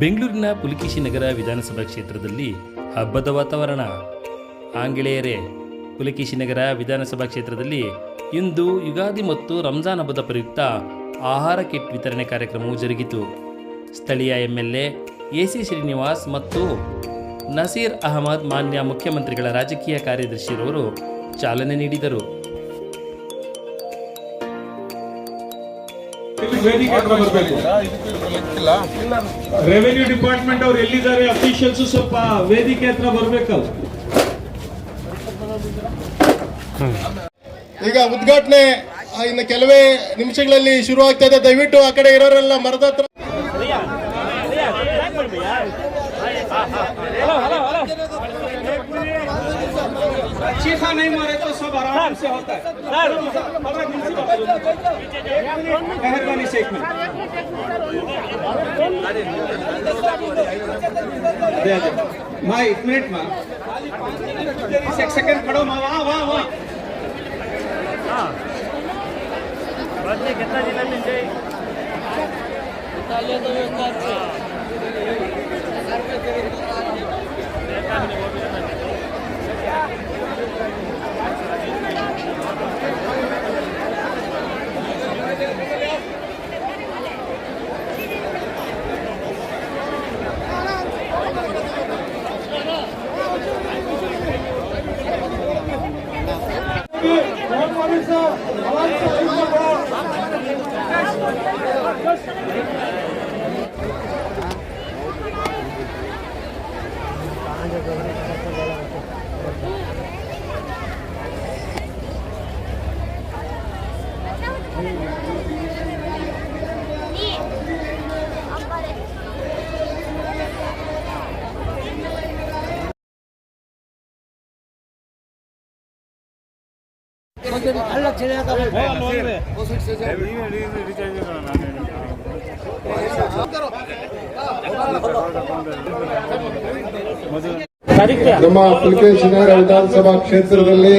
ಬೆಂಗಳೂರಿನ ಪುಲಿಕೇಶಿ ನಗರ ವಿಧಾನಸಭಾ ಕ್ಷೇತ್ರದಲ್ಲಿ ಹಬ್ಬದ ವಾತಾವರಣ. ಆಂಗ್ಲೇಯರೇ, ಪುಲಿಕೇಶಿ ನಗರ ವಿಧಾನಸಭಾ ಕ್ಷೇತ್ರದಲ್ಲಿ ಇಂದು ಯುಗಾದಿ ಮತ್ತು ರಂಜಾನ್ ಹಬ್ಬದ ಪ್ರಯುಕ್ತ ಆಹಾರ ಕಿಟ್ ವಿತರಣೆ ಕಾರ್ಯಕ್ರಮವು ಜರುಗಿತು. ಸ್ಥಳೀಯ ಎಂಎಲ್ಎ ಎಸಿ ಶ್ರೀನಿವಾಸ್ ಮತ್ತು ನಸೀರ್ ಅಹಮದ್ ಮಾನ್ಯ ಮುಖ್ಯಮಂತ್ರಿಗಳ ರಾಜಕೀಯ ಕಾರ್ಯದರ್ಶಿರವರು ಚಾಲನೆ ನೀಡಿದರು. ರೆವೆನ್ಯೂ ಡಿಪಾರ್ಟ್ಮೆಂಟ್ ಅವ್ರು ಎಲ್ಲಿದ್ದಾರೆ, ಅಫಿಷಿಯಲ್ಸ್ ಸ್ವಲ್ಪ ವೇದಿಕೆ ಹತ್ರ ಬರ್ಬೇಕಲ್ಲ. ಈಗ ಉದ್ಘಾಟನೆ ಇನ್ನು ಕೆಲವೇ ನಿಮಿಷಗಳಲ್ಲಿ ಶುರು ಆಗ್ತಾ ಇದೆ. ದಯವಿಟ್ಟು ಆ ಕಡೆ ಇರೋರೆಲ್ಲ ಮರದ ಹತ್ರ चीखा नहीं मारे तो सब आराम से होता है. मेहरबानी से एक मिनट माँ, एक मिनट माँ, एक सेकंड खड़ो माँ. वहाँ वहाँ वहाँ कितना जिला मिल जाए ನಮ್ಮ ಪುಲಿಕೇಶಿ ನಗರ ವಿಧಾನಸಭಾ ಕ್ಷೇತ್ರದಲ್ಲಿ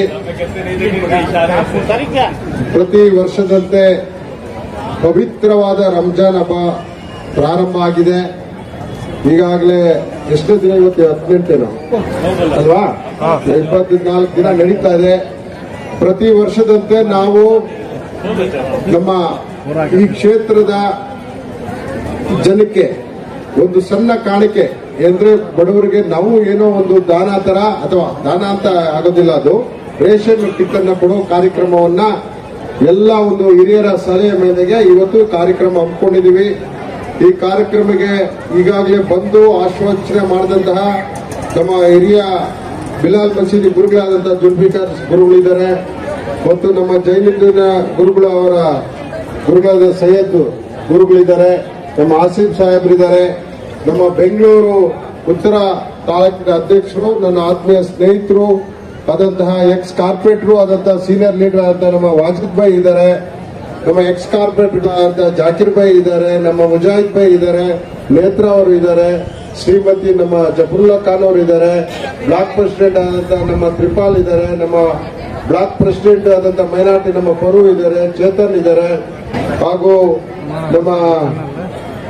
ಪ್ರತಿ ವರ್ಷದಂತೆ ಪವಿತ್ರವಾದ ರಂಜಾನ್ ಹಬ್ಬ ಪ್ರಾರಂಭ ಆಗಿದೆ. ಈಗಾಗಲೇ ಎಷ್ಟೇ ದಿನ, ಇವತ್ತು 18 ಅಲ್ವಾ, 24 ದಿನ ನಡೀತಾ ಇದೆ. ಪ್ರತಿ ವರ್ಷದಂತೆ ನಾವು ನಮ್ಮ ಈ ಕ್ಷೇತ್ರದ ಜನಕ್ಕೆ ಒಂದು ಸಣ್ಣ ಕಾಣಿಕೆ ಅಂದ್ರೆ ಬಡವರಿಗೆ ನಾವು ಏನೋ ಒಂದು ದಾನ ತರ, ಅಥವಾ ದಾನ ಅಂತ ಆಗೋದಿಲ್ಲ, ಅದು ರೇಷನ್ ಕಿಟ್ ಅನ್ನ ಕೊಡೋ ಕಾರ್ಯಕ್ರಮವನ್ನ ಎಲ್ಲ ಒಂದು ಹಿರಿಯರ ಸಲಹೆ ಮೇರೆಗೆ ಇವತ್ತು ಕಾರ್ಯಕ್ರಮ ಹಮ್ಮಿಕೊಂಡಿದ್ದೀವಿ. ಈ ಕಾರ್ಯಕ್ರಮಕ್ಕೆ ಈಗಾಗಲೇ ಬಂದು ಆಶ್ವಾಸನೆ ಮಾಡಿದಂತಹ ನಮ್ಮ ಹಿರಿಯ ಬಿಲಾಲ್ ಮಸೀದಿ ಗುರುಗಳಾದಂತಹ ಜುಲ್ಫಿಕರ್ ಗುರುಗಳಿದ್ದಾರೆ, ಮತ್ತು ನಮ್ಮ ಜೈನಿನ ಗುರುಗಳು ಅವರ ಗುರುಗಳಾದ ಸೈಯದ್ ಗುರುಗಳಿದ್ದಾರೆ, ನಮ್ಮ ಆಸಿಫ್ ಸಾಹೇಬ್ರಿದ್ದಾರೆ, ನಮ್ಮ ಬೆಂಗಳೂರು ಉತ್ತರ ತಾಲೂಕಿನ ಅಧ್ಯಕ್ಷರು, ನನ್ನ ಆತ್ಮೀಯ ಸ್ನೇಹಿತರು ಆದಂತಹ ಎಕ್ಸ್ ಕಾರ್ಪೊರೇಟರು ಆದಂತಹ ಸೀನಿಯರ್ ಲೀಡರ್ ಆದಂತಹ ನಮ್ಮ ವಾಜಿದ್ ಭಾಯ್ ಇದ್ದಾರೆ, ನಮ್ಮ ಎಕ್ಸ್ ಕಾರ್ಪೊರೇಟರ್ ಆದಂತಹ ಜಾಕಿರ್ ಭಾಯ್ ಇದ್ದಾರೆ, ನಮ್ಮ ಮುಜಾಹಿದ್ ಭಾಯ್ ಇದ್ದಾರೆ, ನೇತ್ರ ಅವರು ಇದ್ದಾರೆ, ಶ್ರೀಮತಿ ನಮ್ಮ ಜಫರುಲ್ಲಾ ಖಾನ್ ಅವರು ಇದ್ದಾರೆ, ಬ್ಲಾಕ್ ಪ್ರೆಸಿಡೆಂಟ್ ಆದಂತಹ ನಮ್ಮ ತ್ರಿಪಾಲ್ ಇದ್ದಾರೆ, ನಮ್ಮ ಬ್ಲಾಕ್ ಪ್ರೆಸಿಡೆಂಟ್ ಆದಂತಹ ಮೈನಾರಿಟಿ ನಮ್ಮ ಪರು ಇದ್ದಾರೆ, ಚೇತನ್ ಇದ್ದಾರೆ, ಹಾಗೂ ನಮ್ಮ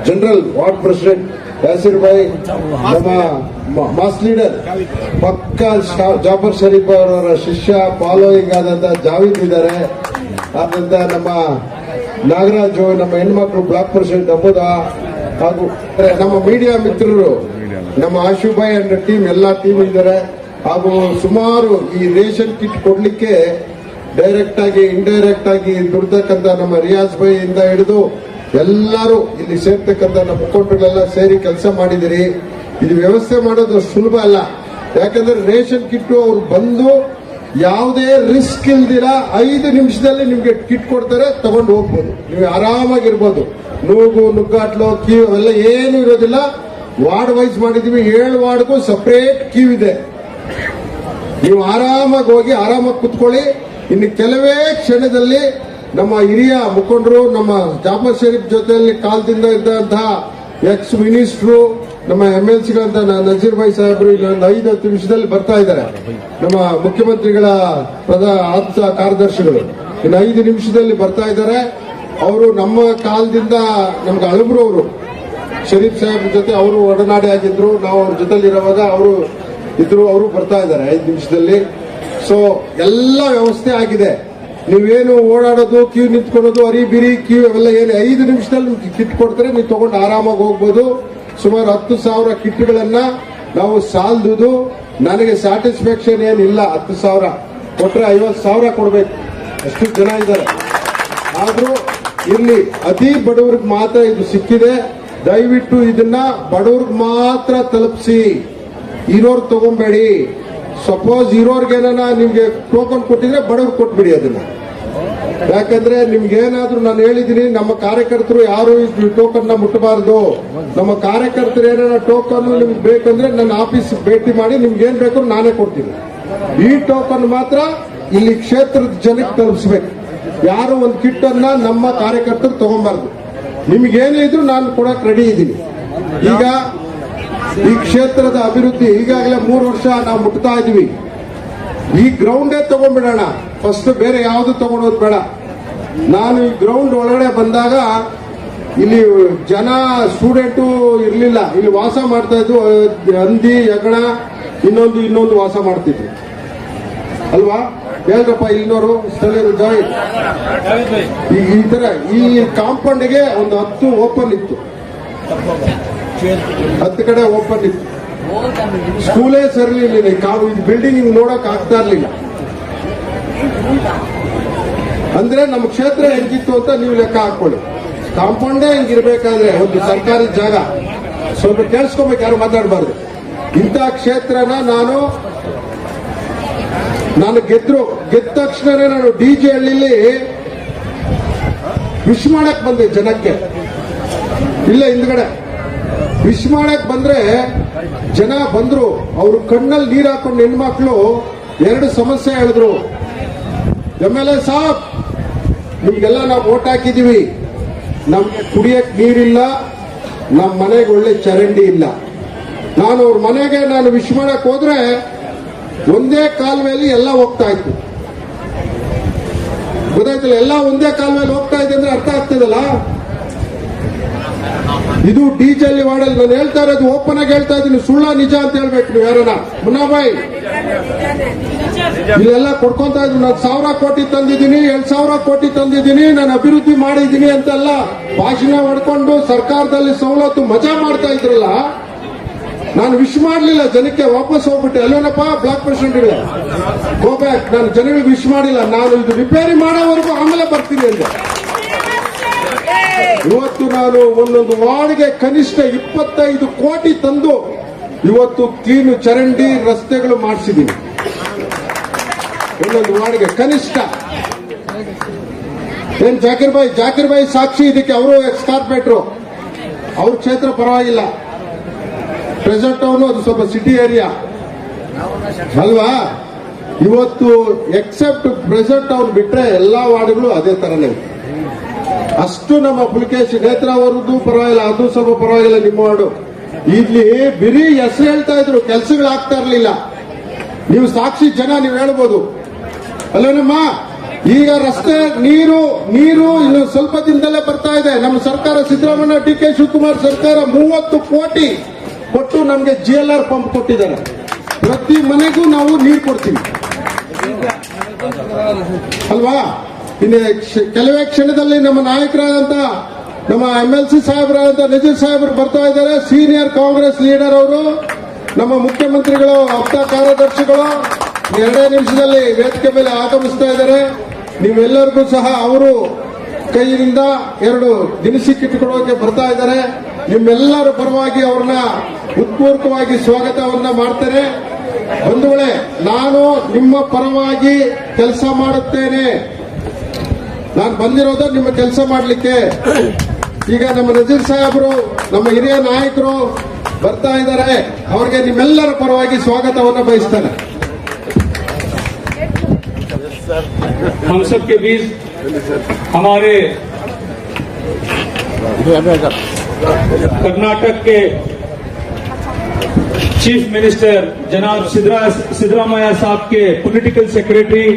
general ward president Yasir Bhai, ನಮ್ಮ ಮಾಸ್ ಲೀಡರ್ ಪಕ್ಕ ಜಾಫರ್ ಶರೀಫ್ ಅವರ ಶಿಷ್ಯ ಫಾಲೋಯಿಂಗ್ ಆದಂತಹ ಜಾವೀದ್ ಇದ್ದಾರೆ, ಆದಂತ ನಮ್ಮ ನಾಗರಾಜು, ನಮ್ಮ ಹೆಣ್ಮಕ್ಳು ಬ್ಲಾಕ್ ಪ್ರೆಸಿಡೆಂಟ್ ಅಬುದಾ, ಹಾಗೂ ನಮ್ಮ ಮೀಡಿಯಾ ಮಿತ್ರರು ನಮ್ಮ ಆಶು ಭಾಯ್ ಅಂಡ್ ಟೀಮ್, ಎಲ್ಲಾ ಟೀಮ್ ಇದ್ದಾರೆ. ಹಾಗೂ ಸುಮಾರು ಈ ರೇಷನ್ ಕಿಟ್ ಕೊಡ್ಲಿಕ್ಕೆ ಡೈರೆಕ್ಟ್ ಆಗಿ ಇಂಡೈರೆಕ್ಟ್ ಆಗಿ ದುಡ್ತಕ್ಕಂಥ ನಮ್ಮ ರಿಯಾಜ್ ಭಾಯ್ ಇಂದ ಹಿಡಿದು ಎಲ್ಲರೂ ಇಲ್ಲಿ ಸೇರ್ತಕ್ಕಂಥ ನಮ್ಮ ಮುಖಂಡರುಗಳೆಲ್ಲ ಸೇರಿ ಕೆಲಸ ಮಾಡಿದಿರಿ. ಇದು ವ್ಯವಸ್ಥೆ ಮಾಡೋದು ಸುಲಭ ಅಲ್ಲ, ಯಾಕಂದ್ರೆ ರೇಷನ್ ಕಿಟ್ ಅವ್ರು ಬಂದು ಯಾವುದೇ ರಿಸ್ಕ್ ಇಲ್ದಿರ 5 ನಿಮಿಷದಲ್ಲಿ ನಿಮ್ಗೆ ಕಿಟ್ ಕೊಡ್ತಾರೆ, ತಗೊಂಡು ಹೋಗ್ಬೋದು, ನೀವು ಆರಾಮಾಗಿರ್ಬೋದು. ನುಗ್ಗಾಟ್ಲು ಕ್ಯೂ ಅವೆಲ್ಲ ಏನು ಇರೋದಿಲ್ಲ. ವಾರ್ಡ್ ವೈಸ್ ಮಾಡಿದೀವಿ, 7 ವಾರ್ಡ್ಗೂ ಸಪರೇಟ್ ಕ್ಯೂ ಇದೆ. ನೀವು ಆರಾಮಾಗಿ ಹೋಗಿ ಆರಾಮಾಗಿ ಕುತ್ಕೊಳ್ಳಿ. ಇನ್ನು ಕೆಲವೇ ಕ್ಷಣದಲ್ಲಿ ನಮ್ಮ ಹಿರಿಯ ಮುಖಂಡರು, ನಮ್ಮ ಜಾಫರ್ ಶರೀಫ್ ಜೊತೆಯಲ್ಲಿ ಕಾಲದಿಂದ ಇದ್ದಂತಹ ಎಕ್ಸ್ ಮಿನಿಸ್ಟ್ರು, ನಮ್ಮ MLCಗಳಂತ ನಜೀರ್ ಭಾಯ್ ಸಾಹೇಬರು ಇನ್ನೊಂದು 5-10 ನಿಮಿಷದಲ್ಲಿ ಬರ್ತಾ ಇದ್ದಾರೆ. ನಮ್ಮ ಮುಖ್ಯಮಂತ್ರಿಗಳ ಆಪ್ತ ಕಾರ್ಯದರ್ಶಿಗಳು ಇನ್ನು 5 ನಿಮಿಷದಲ್ಲಿ ಬರ್ತಾ ಇದ್ದಾರೆ. ಅವರು ನಮ್ಮ ಕಾಲದಿಂದ ನಮ್ಗೆ ಅಳಬ್ರು ಅವರು ಶರೀಫ್ ಸಾಹೇಬ್ ಜೊತೆ ಅವರು ಒಡನಾಡಿ ಆಗಿದ್ರು. ನಾವು ಅವ್ರ ಜೊತೆಲಿರುವಾಗ ಅವರು ಇದ್ರು. ಅವರು ಬರ್ತಾ ಇದ್ದಾರೆ 5 ನಿಮಿಷದಲ್ಲಿ. ಸೊ ಎಲ್ಲ ವ್ಯವಸ್ಥೆ ಆಗಿದೆ. ನೀವೇನು ಓಡಾಡೋದು, ಕ್ಯೂ ನಿಂತ್ಕೊಳ್ಳೋದು, ಅರಿಬಿರಿ ಕ್ಯೂ ಅವೆಲ್ಲ ಏನು 5 ನಿಮಿಷದಲ್ಲಿ ಕಿಟ್ ಕೊಡ್ತಾರೆ, ನೀವು ತಗೊಂಡು ಆರಾಮಾಗಿ ಹೋಗ್ಬೋದು. ಸುಮಾರು 10,000 ಕಿಟ್ಗಳನ್ನ ನಾವು ಸಾಲದುದು. ನನಗೆ ಸ್ಯಾಟಿಸ್ಫ್ಯಾಕ್ಷನ್ ಏನಿಲ್ಲ. 10,000 ಕೊಟ್ರೆ 50,000 ಕೊಡ್ಬೇಕು, ಅಷ್ಟು ಜನ ಇದ್ದಾರೆ. ಆದ್ರೂ ಇಲ್ಲಿ ಅತಿ ಬಡವರಿಗೆ ಮಾತ್ರ ಇದು ಸಿಕ್ಕಿದೆ. ದಯವಿಟ್ಟು ಇದನ್ನ ಬಡವ್ರಿಗೆ ಮಾತ್ರ ತಲುಪಿಸಿ, ಇರೋರು ತಗೊಂಬೇಡಿ. ಸಪೋಸ್ ಇರೋರ್ಗೇನ ನಿಮ್ಗೆ ಟೋಕನ್ ಕೊಟ್ಟಿದ್ರೆ ಬಡವ್ರಿಗೆ ಕೊಟ್ಬಿಡಿ ಅದನ್ನ. ಯಾಕಂದ್ರೆ ನಿಮ್ಗೆ ಏನಾದ್ರೂ ನಾನು ಹೇಳಿದೀನಿ, ನಮ್ಮ ಕಾರ್ಯಕರ್ತರು ಯಾರು ಈ ಟೋಕನ್ ನ ಮುಟ್ಟಬಾರದು. ನಮ್ಮ ಕಾರ್ಯಕರ್ತರು ಏನಾರ ಟೋಕನ್ ನಿಮ್ಗೆ ಬೇಕಂದ್ರೆ ನನ್ನ ಆಫೀಸ್ ಭೇಟಿ ಮಾಡಿ, ನಿಮ್ಗೆ ಏನ್ ಬೇಕು ನಾನೇ ಕೊಡ್ತೀನಿ. ಈ ಟೋಕನ್ ಮಾತ್ರ ಇಲ್ಲಿ ಕ್ಷೇತ್ರದ ಜನಕ್ಕೆ ತಲುಪಿಸ್ಬೇಕು. ಯಾರು ಒಂದು ಕಿಟ್ ಅನ್ನ ನಮ್ಮ ಕಾರ್ಯಕರ್ತರು ತಗೊಂಬಾರ್ದು. ನಿಮ್ಗೇನೇ ಇದ್ರು ನಾನು ಕೊಡಕ್ ರೆಡಿ ಇದ್ದೀನಿ. ಈಗ ಈ ಕ್ಷೇತ್ರದ ಅಭಿವೃದ್ಧಿ ಈಗಾಗಲೇ 3 ವರ್ಷ ನಾವು ಮುಟ್ತಾ ಇದೀವಿ. ಈ ಗ್ರೌಂಡೇ ತಗೊಂಡ್ಬಿಡೋಣ ಫಸ್ಟ್, ಬೇರೆ ಯಾವುದು ತಗೊಂಡೋದ್ ಬೇಡ. ನಾನು ಈ ಗ್ರೌಂಡ್ ಒಳಗಡೆ ಬಂದಾಗ ಇಲ್ಲಿ ಜನ ಸ್ಟೂಡೆಂಟು ಇರ್ಲಿಲ್ಲ. ಇಲ್ಲಿ ವಾಸ ಮಾಡ್ತಾ ಇದ್ದು ಹಂದಿ, ಯಗಣ, ಇನ್ನೊಂದು ವಾಸ ಮಾಡ್ತಿದ್ರು ಅಲ್ವಾ? ಹೇಳ್ರಪ್ಪ ಇಲ್ಲಿನವರು ಸ್ಥಳೀಯರು ಜಾಯಿನ್. ಈ ತರ ಈ ಕಾಂಪೌಂಡ್ಗೆ ಒಂದು 10 ಓಪನ್ ಇತ್ತು, 10 ಕಡೆ ಓಪನ್ ಇತ್ತು. ಸ್ಕೂಲೇ ಸರಿಲಿಲ್ಲ. ಬಿಲ್ಡಿಂಗ್ ನೋಡಕ್ ಆಗ್ತಾ ಇರ್ಲಿಲ್ಲ. ಅಂದ್ರೆ ನಮ್ಮ ಕ್ಷೇತ್ರ ಹೆಂಗಿತ್ತು ಅಂತ ನೀವು ಲೆಕ್ಕ ಹಾಕೊಳ್ಳಿ. ಕಾಂಪೌಂಡೇ ಹೆಂಗಿರ್ಬೇಕಾದ್ರೆ ಒಂದು ಸರ್ಕಾರಿ ಜಾಗ, ಸ್ವಲ್ಪ ಕೇಳಿಸ್ಕೋಬೇಕು, ಯಾರು ಮಾತಾಡಬಾರ್ದು. ಇಂಥ ಕ್ಷೇತ್ರನ ನಾನು ಗೆದ್ದ ತಕ್ಷಣನೇ ನಾನು ಡಿಜೆ ಹಳ್ಳಿಲಿ ವಿಶ್ ಮಾಡಕ್ ಬಂದೆ ಜನಕ್ಕೆ. ಇಲ್ಲ ಹಿಂದ್ಗಡೆ ವಿಶ್ ಮಾಡಕ್ ಬಂದ್ರೆ ಜನ ಬಂದ್ರು. ಅವ್ರ ಕಣ್ಣಲ್ಲಿ ನೀರ್ ಹಾಕೊಂಡು ಹೆಣ್ಮಕ್ಳು 2 ಸಮಸ್ಯೆ ಹೇಳಿದ್ರು. MLA ಸಾಬ್, ನಿಮ್ಗೆಲ್ಲ ನಾವು ಓಟ್ ಹಾಕಿದೀವಿ, ನಮ್ಗೆ ಕುಡಿಯಕ್ ನೀರಿಲ್ಲ, ನಮ್ಮ ಮನೆಗೆ ಒಳ್ಳೆ ಚರಂಡಿ ಇಲ್ಲ. ನಾನು ಅವ್ರ ಮನೆಗೆ ವಿಶ್ ಮಾಡಕ್ ಹೋದ್ರೆ ಒಂದೇ ಕಾಲುವೆಯಲ್ಲಿ ಎಲ್ಲ ಹೋಗ್ತಾ ಇತ್ತು. ಗೊತ್ತಾಯ್ತಲ್ಲ? ಎಲ್ಲ ಒಂದೇ ಕಾಲುವೆಯಲ್ಲಿ ಹೋಗ್ತಾ ಇದೆ ಅಂದ್ರೆ ಅರ್ಥ ಆಗ್ತದಲ್ಲ? ಇದು ಡಿಜೆಲ್ಲಿ ವಾರ್ಡಲ್ಲಿ ನಾನು ಹೇಳ್ತಾ ಇರೋದು, ಓಪನ್ ಆಗಿ ಹೇಳ್ತಾ ಇದ್ದೀನಿ. ಸುಳ್ಳ ನಿಜ ಅಂತ ಹೇಳ್ಬೇಕು ನೀವು ಯಾರನ್ನ. ಮುನ್ನಾಬಾಯಿ ಇಲ್ಲೆಲ್ಲ ಕೊಡ್ಕೊಂತ ಇದ್ರು. ನಾನು 1,000 ಕೋಟಿ ತಂದಿದ್ದೀನಿ, 2,000 ಕೋಟಿ ತಂದಿದ್ದೀನಿ, ನಾನು ಅಭಿವೃದ್ಧಿ ಮಾಡಿದ್ದೀನಿ ಅಂತೆಲ್ಲ ಭಾಷಣ ಹೊಡ್ಕೊಂಡು ಸರ್ಕಾರದಲ್ಲಿ ಸವಲತ್ತು ಮಜಾ ಮಾಡ್ತಾ ಇದ್ರಲ್ಲ. ನಾನು ವಿಶ್ ಮಾಡಲಿಲ್ಲ ಜನಕ್ಕೆ, ವಾಪಸ್ ಹೋಗ್ಬಿಟ್ಟೆ. ಅಲ್ಲೇನಪ್ಪ ಬ್ಲಾಕ್ ಪ್ರೆಸಿಡೆಂಟ್ ಇಲ್ಲ, ಗೋ ಬ್ಯಾಕ್. ನಾನು ಜನಗಳಿಗೆ ವಿಶ್ ಮಾಡಿಲ್ಲ. ನಾನು ಇದು ರಿಪೇರಿ ಮಾಡೋವರೆಗೂ ಆಮೇಲೆ ಬರ್ತೀನಿ ಅಂದೆ. ಇವತ್ತು ನಾನು ಒಂದೊಂದು ವಾರ್ಡ್ಗೆ ಕನಿಷ್ಠ 25 ಕೋಟಿ ತಂದು ಇವತ್ತು ಕ್ಲೀನು ಚರಂಡಿ ರಸ್ತೆಗಳು ಮಾಡಿಸಿದ್ದೀನಿ. ಒಂದೊಂದು ವಾರ್ಡ್ಗೆ ಕನಿಷ್ಠ. ಏನ್ ಜಾಕಿರ್ ಬಾಯಿ ಸಾಕ್ಷಿ ಇದಕ್ಕೆ. ಅವರು ಎಕ್ಸ್ ಕಾರ್ಪೊರೇಟ್ರು, ಅವ್ರ ಕ್ಷೇತ್ರ ಪರವಾಗಿಲ್ಲ. ಪ್ರೆಸೆಂಟ್ ಅವನು ಅದು ಸ್ವಲ್ಪ ಸಿಟಿ ಏರಿಯಾ ಅಲ್ವಾ? ಇವತ್ತು ಎಕ್ಸೆಪ್ಟ್ ಪ್ರೆಸೆಂಟ್ ಅವ್ರು ಬಿಟ್ರೆ ಎಲ್ಲಾ ವಾರ್ಡ್ಗಳು ಅದೇ ತರನೇ. ಅಷ್ಟು ನಮ್ಮ ಪುಲಿಕೇಶಿ ನೇತ್ರಾವರದ್ದು ಪರವಾಗಿಲ್ಲ, ಅದು ಸ್ವಲ್ಪ ಪರವಾಗಿಲ್ಲ. ನಿಮ್ಮ ವಾರ್ಡು ಇಲ್ಲಿ ಬಿರಿ ಹೆಸರು ಹೇಳ್ತಾ ಇದ್ರು, ಕೆಲಸಗಳು ಆಗ್ತಾ ಇರ್ಲಿಲ್ಲ. ನೀವು ಸಾಕ್ಷಿ ಜನ, ನೀವು ಹೇಳ್ಬೋದು ಅಲ್ಲೇನಮ್ಮ? ಈಗ ರಸ್ತೆ ನೀರು ಇನ್ನು ಸ್ವಲ್ಪ ದಿನದಲ್ಲೇ ಬರ್ತಾ ಇದೆ. ನಮ್ಮ ಸರ್ಕಾರ, ಸಿದ್ದರಾಮಯ್ಯ DK ಶಿವಕುಮಾರ್ ಸರ್ಕಾರ 30 ಕೋಟಿ ಕೊಟ್ಟು ನಮಗೆ GLR ಪಂಪ್ ಕೊಟ್ಟಿದ್ದಾರೆ. ಪ್ರತಿ ಮನೆಗೂ ನಾವು ನೀರು ಕೊಡ್ತೀವಿ ಅಲ್ವಾ? ಇನ್ನು ಕೆಲವೇ ಕ್ಷಣದಲ್ಲಿ ನಮ್ಮ ನಾಯಕರಾದಂತ ನಮ್ಮ MLC ಸಾಹೇಬರಾದಂತ ನಜೀರ್ ಸಾಹೇಬರು ಬರ್ತಾ ಇದ್ದಾರೆ. ಸೀನಿಯರ್ ಕಾಂಗ್ರೆಸ್ ಲೀಡರ್ ಅವರು, ನಮ್ಮ ಮುಖ್ಯಮಂತ್ರಿಗಳು, ಆಪ್ತ ಕಾರ್ಯದರ್ಶಿಗಳು 2 ನಿಮಿಷದಲ್ಲಿ ವೇದಿಕೆ ಮೇಲೆ ಆಗಮಿಸ್ತಾ ಇದ್ದಾರೆ. ನೀವೆಲ್ಲರಿಗೂ ಸಹ ಅವರು ಕೈಯಿಂದ 2 ದಿನಸಿ ಕಿಟ್ ಕೊಡೋಕೆ ಬರ್ತಾ ಇದ್ದಾರೆ. ನಿಮ್ಮೆಲ್ಲರ ಪರವಾಗಿ ಅವ್ರನ್ನ ಉತ್ಪೂರ್ವಕವಾಗಿ ಸ್ವಾಗತವನ್ನ ಮಾಡ್ತೇನೆ. ಬಂಧುಗಳೇ, ನಾನು ನಿಮ್ಮ ಪರವಾಗಿ ಕೆಲಸ ಮಾಡುತ್ತೇನೆ. ನಾನು ಬಂದಿರೋದು ನಿಮ್ಮ ಕೆಲಸ ಮಾಡಲಿಕ್ಕೆ. ಈಗ ನಮ್ಮ ನಜೀರ್ ಸಾಹೇಬರು, ನಮ್ಮ ಹಿರಿಯ ನಾಯಕರು ಬರ್ತಾ ಇದ್ದಾರೆ. ಅವರಿಗೆ ನಿಮ್ಮೆಲ್ಲರ ಪರವಾಗಿ ಸ್ವಾಗತವನ್ನ ಬಯಸ್ತೇನೆ. हम सबके बीच हमारे कर्नाटक के चीफ मिनिस्टर जनाब सिद्धरामैया साहब के पॉलिटिकल सेक्रेटरी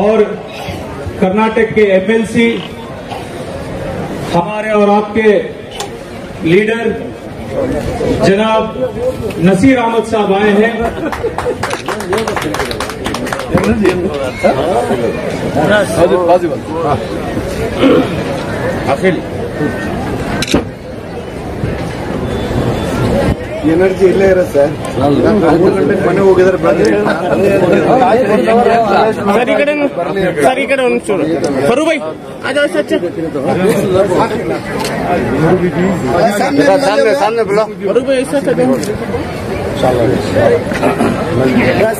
और कर्नाटक के MLC, हमारे और आपके लीडर जनाब नसीर अहमद साहब आए हैं। ಎನರ್ಜಿ ಇಲ್ಲೇ ಇರುತ್ತೆ ಸರ್ 3 ಗಂಟೆಗೆ ಮನೆ ಹೋಗಿದ್ರೆ ಸರ್ ಈ ಕಡೆ ಒಂಚೂರು ಬರು ಬೈ ಅದು ಸಚ್ಚ बरू भाई ऐसा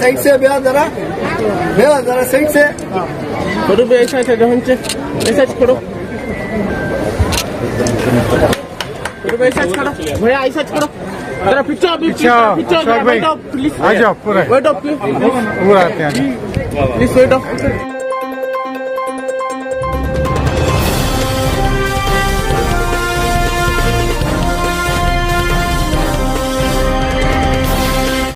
साइड से जरा साइड से बरू भाई ऐसा ऐसा करो बरू भाई ऐसा करो भैया ऐसा करो जरा पिक्चर अभी पिक्चर प्लीज आ जाओ पूरा weight of please weight of